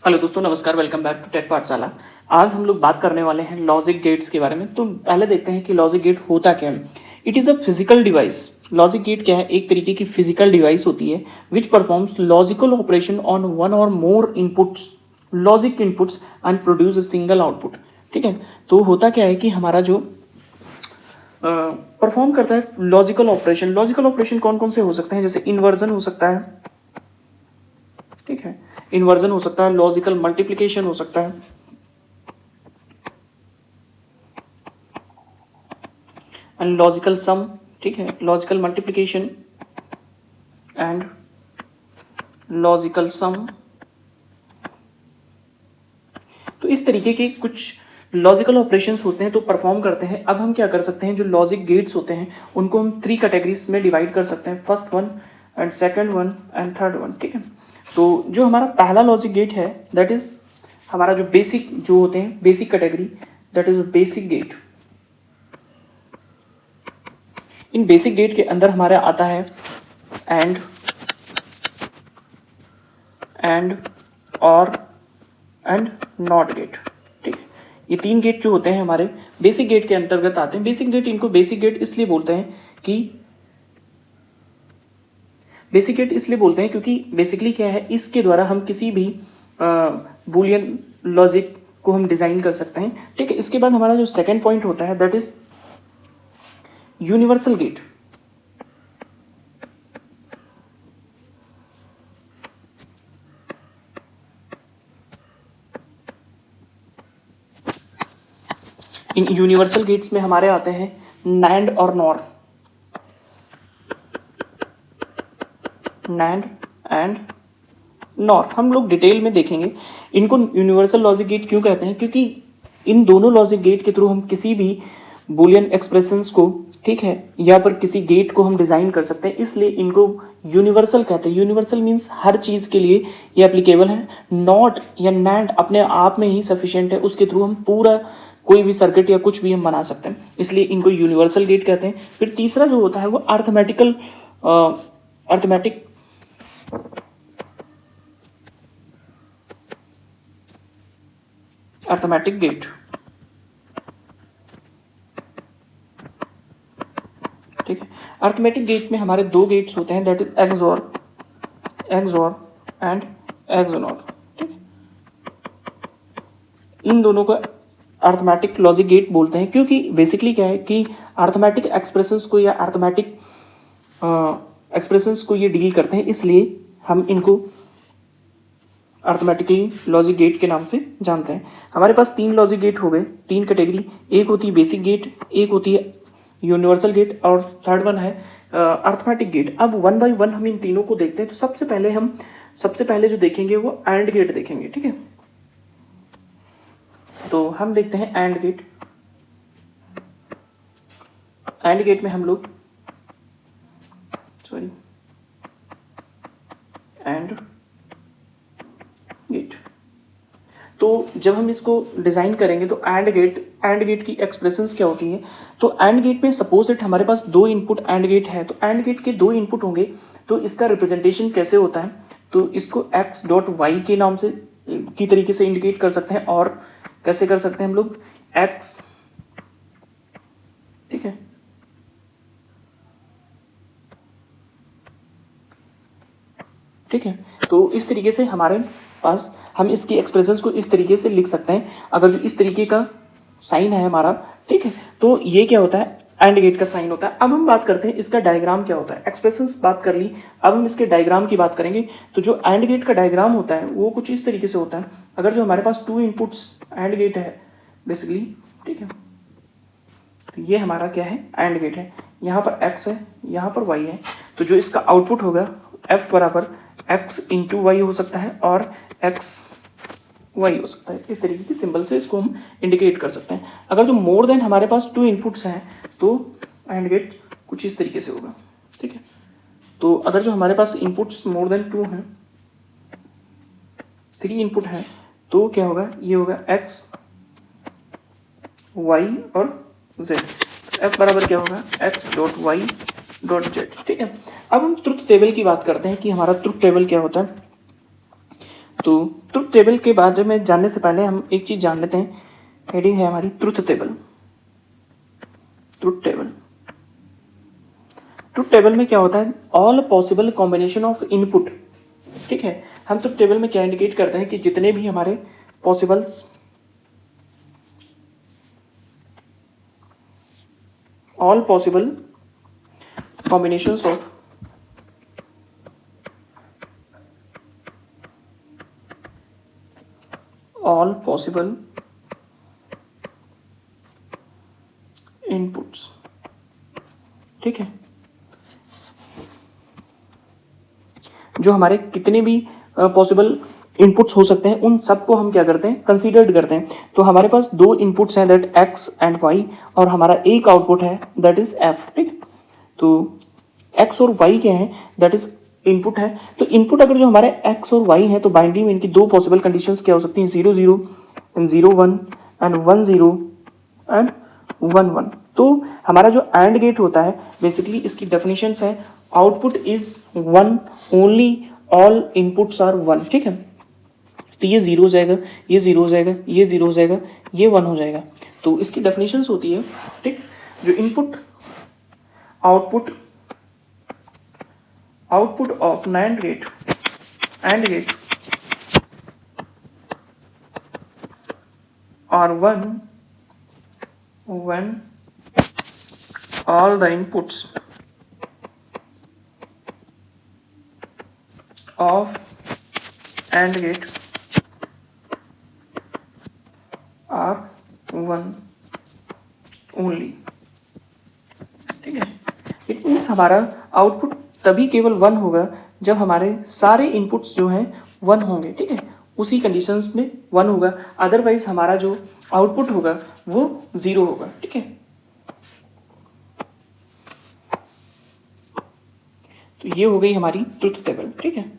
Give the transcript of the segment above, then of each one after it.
Hello दोस्तों, नमस्कार। Welcome back to take पाठशाला। आज हम लोग बात करने वाले हैं लॉजिक गेट्स के बारे में। तो पहले देखते हैं कि लॉजिक गेट होता क्या है। It is a physical device. Logic gate क्या है? एक तरीके की फिजिकल डिवाइस होती है which performs logical operation on one और more inputs, logic inputs, and produce a single output. ठीक है। तो होता क्या है कि हमारा जो परफॉर्म करता है लॉजिकल ऑपरेशन। लॉजिकल ऑपरेशन कौन कौन से हो सकते हैं? जैसे इन्वर्जन हो सकता है, ठीक है, इन्वर्जन हो सकता है, लॉजिकल मल्टीप्लिकेशन हो सकता है, एंड लॉजिकल सम। ठीक है, लॉजिकल मल्टीप्लिकेशन एंड लॉजिकल सम। तो इस तरीके के कुछ लॉजिकल ऑपरेशंस होते हैं तो परफॉर्म करते हैं। अब हम क्या कर सकते हैं, जो लॉजिक गेट्स होते हैं उनको हम 3 कैटेगरीज में डिवाइड कर सकते हैं, first one and second one and third one. ठीक है। तो जो हमारा पहला लॉजिक गेट है दैट इज हमारा जो बेसिक जो होते हैं, basic category, that is basic gate. इन बेसिक गेट के अंदर हमारा आता है एंड और एंड नॉट गेट। ठीक है, ये 3 गेट जो होते हैं हमारे बेसिक गेट के अंतर्गत आते हैं। बेसिक गेट, इनको बेसिक गेट इसलिए बोलते हैं कि बेसिक गेट इसलिए बोलते हैं क्योंकि बेसिकली क्या है, इसके द्वारा हम किसी भी बुलियन लॉजिक को हम डिजाइन कर सकते हैं। ठीक है। इसके बाद हमारा जो सेकंड पॉइंट होता है दैट इज यूनिवर्सल गेट। इन यूनिवर्सल गेट्स में हमारे आते हैं नैंड और नॉर, नैंड एंड नॉर। हम लोग डिटेल में देखेंगे इनको यूनिवर्सल लॉजिक गेट क्यों कहते हैं, क्योंकि इन दोनों लॉजिक गेट के थ्रू हम किसी भी बुलियन एक्सप्रेशंस को, ठीक है, या पर किसी गेट को हम डिजाइन कर सकते हैं, इसलिए इनको यूनिवर्सल कहते हैं। यूनिवर्सल मीन्स हर चीज के लिए ये एप्लीकेबल है। नॉट या नैंड अपने आप में ही सफिशिएंट है, उसके थ्रू हम पूरा कोई भी सर्किट या कुछ भी हम बना सकते हैं, इसलिए इनको यूनिवर्सल गेट कहते हैं। फिर तीसरा जो होता है वो अर्थमेटिकल अर्थमेटिक अर्थमेटिक गेट। ठीक है। अर्थमेटिक गेट में हमारे 2 गेट्स होते हैं, that is XOR and XNOR. ठीक है। इन दोनों को अर्थमेटिक लॉजिक गेट बोलते हैं क्योंकि बेसिकली क्या है कि अर्थमेटिक एक्सप्रेशंस को या अर्थमेटिक एक्सप्रेशंस को ये डील करते हैं, इसलिए हम इनको अर्थमेटिकली लॉजिक गेट के नाम से जानते हैं। हमारे पास 3 लॉजिक गेट हो गए, 3 कैटेगरी। एक होती है बेसिक गेट, एक होती है यूनिवर्सल गेट, और थर्ड वन है अर्थमेटिक गेट। अब वन बाय वन हम इन तीनों को देखते हैं। तो सबसे पहले जो देखेंगे वो एंड गेट देखेंगे। ठीक है। तो हम देखते हैं एंड गेट। एंड गेट में हम लोग एंड गेट, तो जब हम इसको डिजाइन करेंगे तो एंड गेट की एक्सप्रेशंस क्या होती है। तो एंड गेट में सपोज दैट हमारे पास 2 इनपुट एंड गेट है, तो एंड गेट के 2 इनपुट होंगे, तो इसका रिप्रेजेंटेशन कैसे होता है, तो इसको एक्स डॉट वाई के नाम से की तरीके से इंडिकेट कर सकते हैं। और कैसे कर सकते हैं हम लोग, एक्स, ठीक है, ठीक है। तो इस तरीके से हमारे पास हम इसकी एक्सप्रेशंस को इस तरीके से लिख सकते हैं, अगर जो इस तरीके का साइन है हमारा। ठीक है। तो ये क्या होता है, एंड गेट का साइन होता है। अब हम बात करते हैं इसका डायग्राम क्या होता है। एक्सप्रेशंस बात कर ली, अब हम इसके डायग्राम की बात करेंगे। तो जो एंड गेट का डायग्राम होता है वो कुछ इस तरीके से होता है। अगर जो हमारे पास 2 इनपुट्स एंड गेट है बेसिकली, ठीक है, तो ये हमारा क्या है, एंड गेट है। यहाँ पर x है, यहाँ पर y है, तो जो इसका आउटपुट होगा f बराबर x इंटू वाई हो सकता है और x y हो सकता है। इस तरीके के सिंबल से इसको हम इंडिकेट कर सकते हैं। अगर जो मोर देन हमारे पास 2 इनपुट्स हैं तो एंड गेट कुछ इस तरीके से होगा। ठीक है। तो अगर जो हमारे पास इनपुट्स मोर देन 2 हैं, 3 इनपुट हैं, तो क्या होगा, ये होगा x y और z। f बराबर क्या होगा, x dot Y dot Z. ठीक है। अब हम ट्रुथ टेबल की बात करते हैं कि हमारा ट्रुथ टेबल क्या होता है। तो ट्रुथ टेबल के बारे में जानने से पहले हम एक चीज़ जान लेते हैं। हेडिंग है हमारी truth table. Truth table, truth table में क्या होता है, all possible combination of input. ठीक है, हम ट्रुथ टेबल में क्या इंडिकेट करते हैं कि जितने भी हमारे possibles all possible combinations of all possible inputs। ठीक है, जो हमारे कितने भी पॉसिबल इनपुट्स हो सकते हैं उन सबको हम क्या करते हैं, कंसीडर्ड करते हैं। तो हमारे पास दो इनपुट्स हैं दैट x एंड y, और हमारा एक आउटपुट है दैट इज f। ठीक है, तो x और y क्या है, दैट इज इनपुट है। तो इनपुट अगर जो हमारे x और y है तो बाइनरी में इनकी दो पॉसिबल कंडीशंस क्या हो सकती हैं, 0 0 एंड 0 1 एंड 1 0 एंड 1 1। तो हमारा जो एंड गेट होता है बेसिकली इसकी डेफिनेशंस है output is 1 only all inputs are 1। ठीक है, तो ये 0 हो जाएगा, ये 0 हो जाएगा, ये 0 हो जाएगा, ये 1 हो जाएगा। तो इसकी डेफिनेशंस होती है, ठीक, जो input output of NAND gate AND gate are 1 when all the inputs of AND gate are 1 only। ठीक है, इट मीन्स हमारा आउटपुट तभी केवल 1 होगा जब हमारे सारे इनपुट्स जो हैं 1 होंगे। ठीक है, उसी कंडीशंस में 1 होगा, अदरवाइज हमारा जो आउटपुट होगा वो 0 होगा। ठीक है, तो ये हो गई हमारी ट्रुथ टेबल। ठीक है,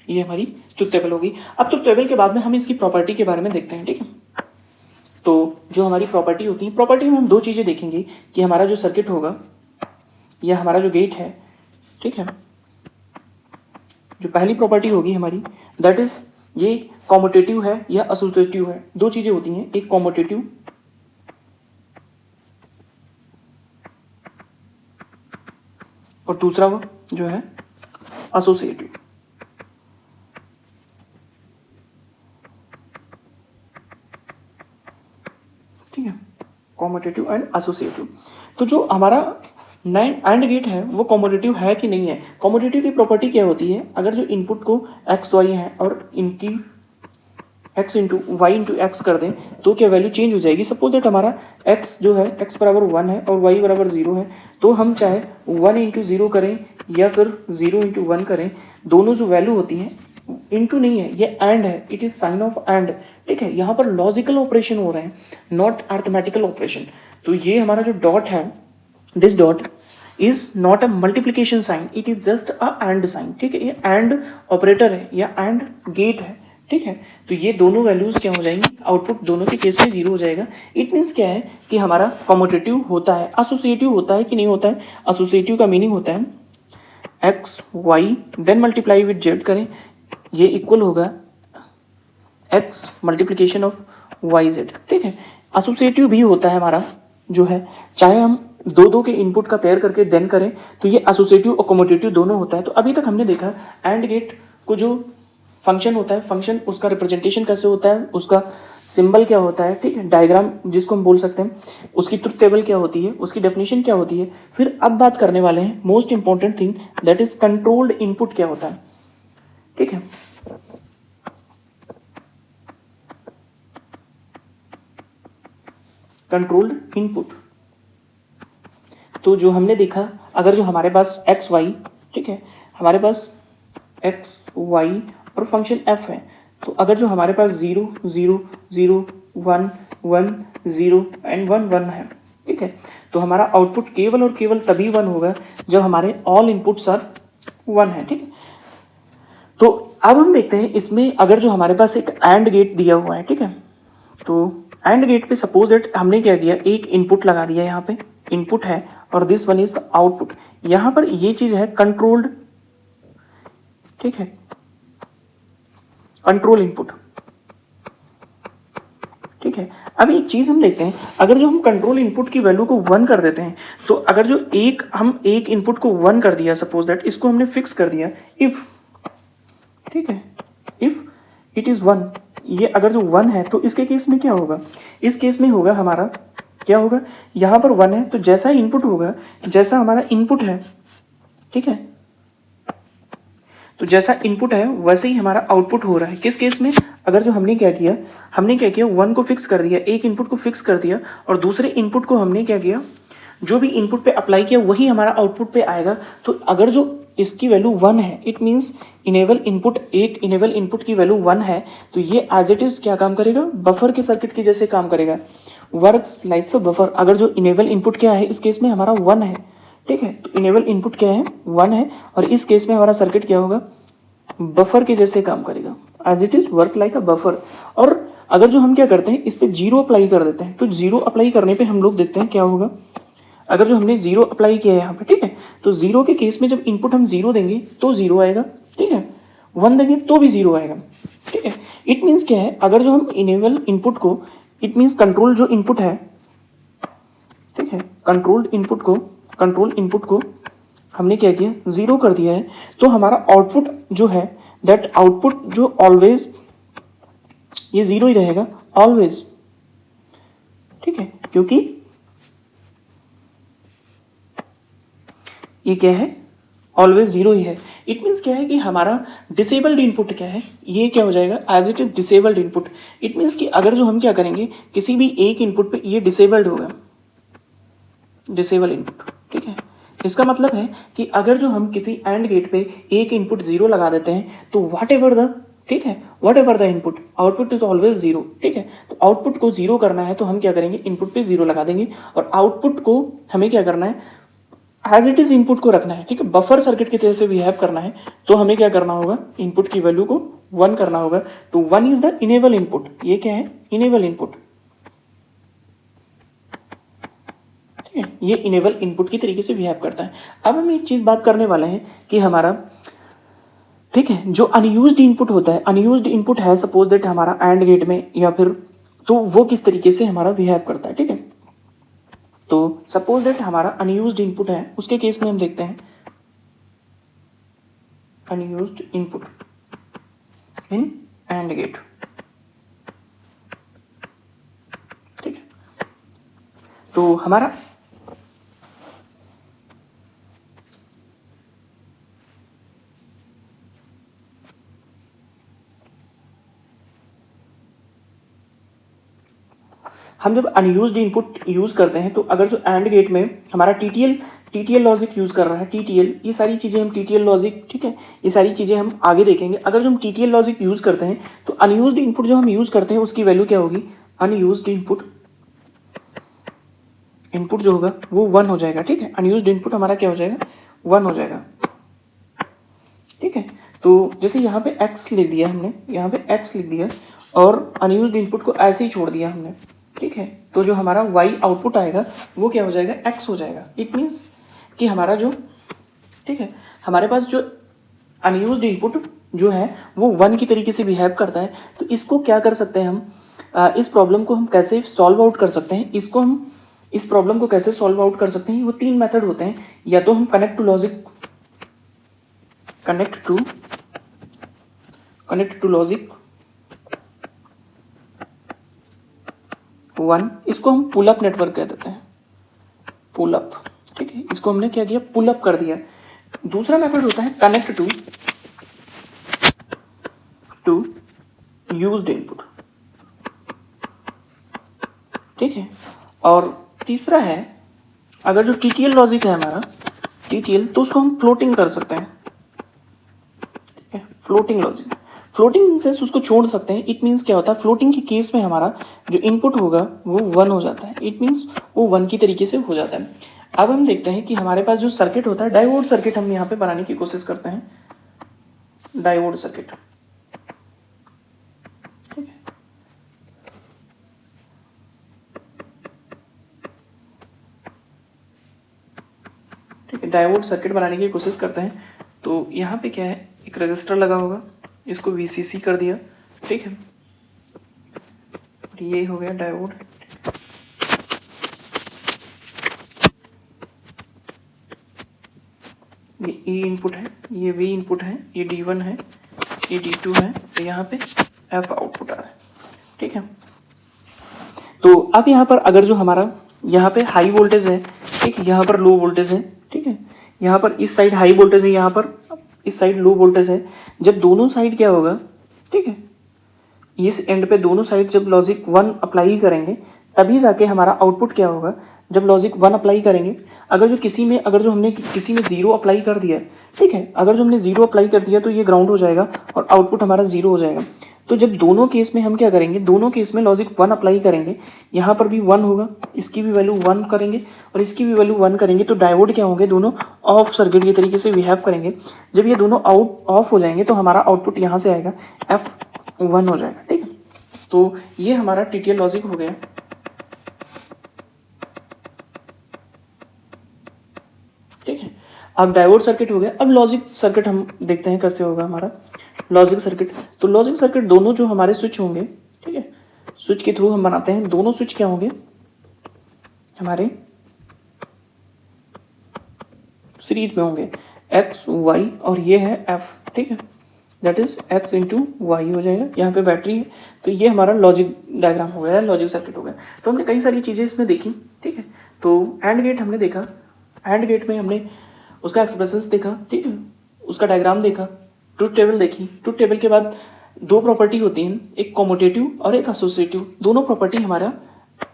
ये हमारी ट्रुथ टेबल होगी। अब ट्रुथ टेबल के बाद में हम इसकी प्रॉपर्टी के बारे में देखते हैं। ठीक है, तो जो हमारी प्रॉपर्टी होती है, प्रॉपर्टी में हम दो चीज़ें देखेंगे कि हमारा जो सर्किट होगा या हमारा जो गेट है, ठीक है, जो पहली प्रॉपर्टी होगी हमारी दैट इज ये कॉम्यूटेटिव है या एसोसिएटिव है। दो चीज़ें होती हैं, एक कॉम्यूटेटिव और दूसरा वो जो है एसोसिएटिव। ठीक है, कॉम्यूटेटिव एंड एसोसिएटिव। तो जो हमारा एंड गेट है वो कॉम्यूटेटिव है कि नहीं है। कॉम्यूटेटिव की प्रॉपर्टी क्या होती है, अगर जो इनपुट को एक्स वाई है और इनकी x into Y into X कर दें तो क्या वैल्यू चेंज हो जाएगी। सपोज दैट हमारा x जो है x बराबर 1 है और y बराबर 0 है, तो हम चाहे 1 इंटू 0 करें या फिर 0 इंटू 1 करें, दोनों जो वैल्यू होती हैं इंटू नहीं है, ये एंड है, it is sine of and. ठीक है, यहाँ पर लॉजिकल ऑपरेशन हो रहे हैं, नॉट अर्थमेटिकल ऑपरेशन। तो ये हमारा जो डॉट है, this dot is not a multiplication sign, it is just a and sign. ठीक है, ये एंड ऑपरेटर है या एंड गेट है। ठीक है, तो ये दोनों वैल्यूज क्या हो जाएंगी, आउटपुट दोनों के केस में 0 हो जाएगा। इट मीन्स क्या है कि हमारा कॉम्यूटेटिव होता है, एसोसिएटिव होता है कि नहीं होता है। एसोसिएटिव का मीनिंग होता है X Y then multiply with Z करें, ये इक्वल होगा X multiplication of Y Z. ठीक है, एसोसिएटिव भी होता है हमारा जो है, चाहे हम दो के इनपुट का पेयर करके देन करें तो ये एसोसिएटिव और कॉम्यूटेटिव दोनों होता है। तो अभी तक हमने देखा एंड गेट को जो फंक्शन होता है, फंक्शन उसका रिप्रेजेंटेशन कैसे होता है, उसका सिंबल क्या होता है, ठीक है, डायग्राम जिसको हम बोल सकते हैं, उसकी ट्रुथ टेबल क्या होती है, उसकी डेफिनेशन क्या होती है। फिर अब बात करने वाले हैं most important thing that is controlled input क्या होता है। ठीक है, कंट्रोल्ड इनपुट, तो जो हमने देखा अगर जो हमारे पास एक्स वाई, ठीक है, हमारे पास एक्स वाई और फंक्शन f है, तो अगर जो हमारे पास 0 0 0 1 1 0 एंड 1 1 है, ठीक है, तो हमारा आउटपुट केवल और केवल तभी 1 होगा जब हमारे ऑल इनपुट्स आर 1 है। ठीक है, तो अब हम देखते हैं इसमें अगर जो हमारे पास एक एंड गेट दिया हुआ है, ठीक है, तो एंड गेट पे सपोज दैट हमने क्या किया, एक इनपुट लगा दिया, यहाँ पे इनपुट है और this one is the output. यहाँ पर ये चीज है कंट्रोल्ड, ठीक है, कंट्रोल इनपुट, ठीक है। अब एक चीज हम देखते हैं, अगर जो हम कंट्रोल इनपुट की वैल्यू को 1 कर देते हैं, तो अगर जो हम एक इनपुट को 1 कर दिया, सपोज दैट इसको हमने फिक्स कर दिया, इफ, ठीक है, इफ इट इज 1, ये अगर जो 1 है तो इसके केस में क्या होगा, इस केस में होगा हमारा क्या होगा, यहाँ पर 1 है तो जैसा इनपुट होगा, जैसा हमारा इनपुट है, ठीक है, तो जैसा इनपुट है वैसे ही हमारा आउटपुट हो रहा है। किस केस में, अगर जो हमने क्या किया, 1 को फिक्स कर दिया, एक इनपुट को फिक्स कर दिया और दूसरे इनपुट को हमने क्या किया, जो भी इनपुट पे अप्लाई किया वही हमारा आउटपुट पे आएगा। तो अगर जो इसकी वैल्यू 1 है, इट मीन्स इनेबल इनपुट, एक इनेबल इनपुट की वैल्यू 1 है, तो ये एज इट इज क्या काम करेगा, बफर के सर्किट के जैसे काम करेगा, वर्क्स लाइक अ बफर। अगर जो इनेबल इनपुट क्या है, इस केस में हमारा 1 है, ठीक है, तो इनेबल इनपुट क्या है, 1 है, और इस केस में हमारा सर्किट क्या होगा, बफर के जैसे काम करेगा, as it is work like a buffer. और अगर जो हम क्या करते हैं, इस पे 0 अप्लाई कर देते हैं, तो 0 अप्लाई करने पे हम लोग देखते हैं क्या होगा, अगर जो हमने 0 अप्लाई किया है यहाँ पे, ठीक है, तो 0 के केस में जब इनपुट हम 0 देंगे तो 0 आएगा, ठीक है, 1 देंगे तो भी 0 आएगा, ठीक है। इट मीन्स क्या है, अगर जो हम इनेबल इनपुट को, इट मीन्स कंट्रोल जो इनपुट है, ठीक है, कंट्रोल इनपुट को हमने क्या किया, 0 कर दिया है, तो हमारा आउटपुट जो है, दैट आउटपुट जो ऑलवेज ये 0 ही रहेगा, ऑलवेज, ठीक है, क्योंकि ये क्या है, ऑलवेज 0 ही है। इट मीन्स क्या है कि हमारा डिसेबल्ड इनपुट क्या है, ये क्या हो जाएगा, as it is disabled input. It means कि अगर जो हम क्या करेंगे, किसी भी एक इनपुट पे ये डिसेबल्ड होगा, डिसेबल इनपुट, ठीक है। इसका मतलब है कि अगर जो हम किसी एंड गेट पे एक इनपुट 0 लगा देते हैं, तो वट एवर द, ठीक है, what ever the input, output is always 0, ठीक है। तो आउटपुट को 0 करना है तो हम क्या करेंगे, इनपुट पे 0 लगा देंगे, और आउटपुट को हमें क्या करना है, एज इट इज इनपुट को रखना है, ठीक है, बफर सर्किट की तरह से बिहेव करना है। तो हमें क्या करना होगा, इनपुट की वैल्यू को 1 करना होगा, तो 1 इज द इनेबल इनपुट, ये क्या है, इनेबल इनपुट, ठीक है, ये इनेबल इनपुट की तरीके से बिहेव करता है। अब हम एक चीज बात करने वाले हैं कि हमारा, ठीक है, जो अनयूज्ड इनपुट होता है, अनयूज्ड इनपुट है सपोज दैट हमारा एंड गेट में या फिर, तो वो किस तरीके से हमारा बिहेव करता है, ठीक है। तो सपोज दैट हमारा अनयूज्ड इनपुट है, उसके केस में हम देखते हैं unused input in AND gate, ठीक है। तो हमारा हम जब अनयूज्ड इनपुट यूज करते हैं, तो अगर जो एंड गेट में हमारा टीटीएल लॉजिक यूज कर रहा है, टीटीएल, ये सारी चीजें हम टीटीएल लॉजिक, ठीक है, ये सारी चीजें हम आगे देखेंगे। अगर जो हम टीटीएल लॉजिक यूज करते हैं, तो अनयूज्ड इनपुट जो हम यूज करते हैं उसकी वैल्यू क्या होगी, अनयूज्ड इनपुट जो होगा वो 1 हो जाएगा, ठीक है, अनयूज्ड इनपुट हमारा क्या हो जाएगा, 1 हो जाएगा, ठीक है। तो जैसे यहाँ पे x लिख दिया हमने, यहाँ पे x लिख दिया और अनयूज्ड इनपुट को ऐसे ही छोड़ दिया हमने, ठीक है, तो जो हमारा y आउटपुट आएगा वो क्या हो जाएगा, x हो जाएगा। इट मीन्स कि हमारा जो, ठीक है, हमारे पास जो अनयूज्ड इनपुट जो है वो 1 की तरीके से बिहेव करता है। तो इसको क्या कर सकते हैं हम, इस प्रॉब्लम को हम कैसे सॉल्व आउट कर सकते हैं, इस प्रॉब्लम को कैसे सॉल्व आउट कर सकते हैं, वो 3 मेथड होते हैं। या तो हम कनेक्ट टू लॉजिक 1, इसको हम पुल अप नेटवर्क कह देते हैं, पुल अप, ठीक है, इसको हमने क्या किया, पुल अप कर दिया। दूसरा मेथड होता है कनेक्ट टू यूज्ड इनपुट, ठीक है। और तीसरा है, अगर जो टीटीएल लॉजिक है हमारा, टीटीएल, तो उसको हम फ्लोटिंग कर सकते हैं, ठीक है, फ्लोटिंग लॉजिक, फ्लोटिंग से उसको छोड़ सकते हैं। इट मीन्स क्या होता है, फ्लोटिंग के केस में हमारा जो इनपुट होगा वो 1 हो जाता है, इट मीन्स वो 1 की तरीके से हो जाता है। अब हम देखते हैं कि हमारे पास जो सर्किट होता है, डायोड सर्किट हम यहाँ पे बनाने की कोशिश करते हैं, डायोड सर्किट, ठीक है। डायोड सर्किट बनाने की कोशिश करते हैं। तो यहाँ पे क्या है, एक रजिस्टर लगा होगा, इसको VCC कर दिया, ठीक है। ये हो गया डायोड। ये E इनपुट है, ये V इनपुट है, ये D1 है, ये D2 है, तो यहाँ पे F आउटपुट आ रहा है, ठीक है। तो अब यहाँ पर अगर जो हमारा यहाँ पे हाई वोल्टेज है, ठीक है, यहाँ पर लो वोल्टेज है, ठीक है, यहाँ पर इस साइड हाई वोल्टेज है, यहाँ पर इस साइड लो वोल्टेज है। जब दोनों साइड क्या होगा, ठीक है, इस एंड पे दोनों साइड जब लॉजिक 1 अप्लाई करेंगे तभी जाके हमारा आउटपुट क्या होगा। जब लॉजिक 1 अप्लाई करेंगे, अगर जो हमने किसी में 0 अप्लाई कर दिया, ठीक है, अगर जो हमने 0 अप्लाई कर दिया तो ये ग्राउंड हो जाएगा और आउटपुट हमारा 0 हो जाएगा। तो जब दोनों केस में हम क्या करेंगे, दोनों केस में लॉजिक 1 अप्लाई करेंगे, यहाँ पर भी 1 होगा, इसकी भी वैल्यू 1 करेंगे और इसकी भी वैल्यू 1 करेंगे, तो डायोड क्या होंगे, दोनों ऑफ सर्किट के तरीके से बिहेव करेंगे। जब ये दोनों ऑफ हो जाएंगे तो हमारा आउटपुट यहाँ से आएगा F1 हो जाएगा, ठीक है। तो ये हमारा TTL लॉजिक हो गया, ठीक है। अब डायोड सर्किट हो गया। अब लॉजिक सर्किट हम देखते हैं कैसे होगा हमारा लॉजिक सर्किट। तो लॉजिक सर्किट दोनों जो हमारे स्विच होंगे, ठीक है, स्विच के थ्रू हम बनाते हैं, दोनों स्विच क्या होंगे हमारे सीरीज में होंगे, X Y और ये है F, ठीक है, that is X into Y हो जाएगा। यहाँ पे बैटरी है, तो ये हमारा लॉजिक डायग्राम हो गया, लॉजिक सर्किट हो गया। तो हमने कई सारी चीज़ें इसमें देखी, ठीक है। तो एंड गेट हमने देखा, एंड गेट में हमने उसका एक्सप्रेशंस देखा, ठीक है, उसका डायग्राम देखा, ट्रुथ टेबल देखी। ट्रुथ टेबल के बाद 2 प्रॉपर्टी होती हैं, एक कॉम्यूटेटिव और एक एसोसिएटिव, दोनों प्रॉपर्टी हमारा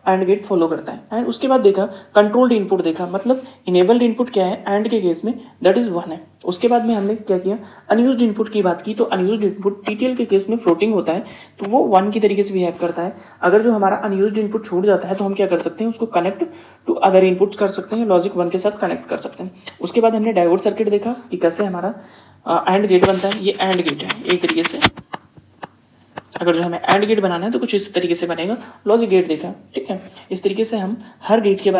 एंड गेट फॉलो करता है। एंड उसके बाद देखा कंट्रोल्ड इनपुट देखा, मतलब इनेबल्ड इनपुट क्या है एंड के केस में, दैट इज 1 है। उसके बाद में हमने क्या किया, अनयूज्ड इनपुट की बात की। तो अनयूज्ड इनपुट TTL के केस में फ्लोटिंग होता है, तो वो 1 की तरीके से बिहेव करता है। अगर जो हमारा अनयूज्ड इनपुट छूट जाता है तो हम क्या कर सकते हैं, उसको कनेक्ट टू अदर इनपुट्स कर सकते हैं, लॉजिक 1 के साथ कनेक्ट कर सकते हैं। उसके बाद हमने डायोड सर्किट देखा कि कैसे हमारा एंड गेट बनता है। ये एंड गेट है एक तरीके से, अगर जो हमें एंड गेट बनाना है तो कुछ इस तरीके से बनेगा। लॉजिक गेट देखा, ठीक है, इस तरीके से हम हर गेट के बारे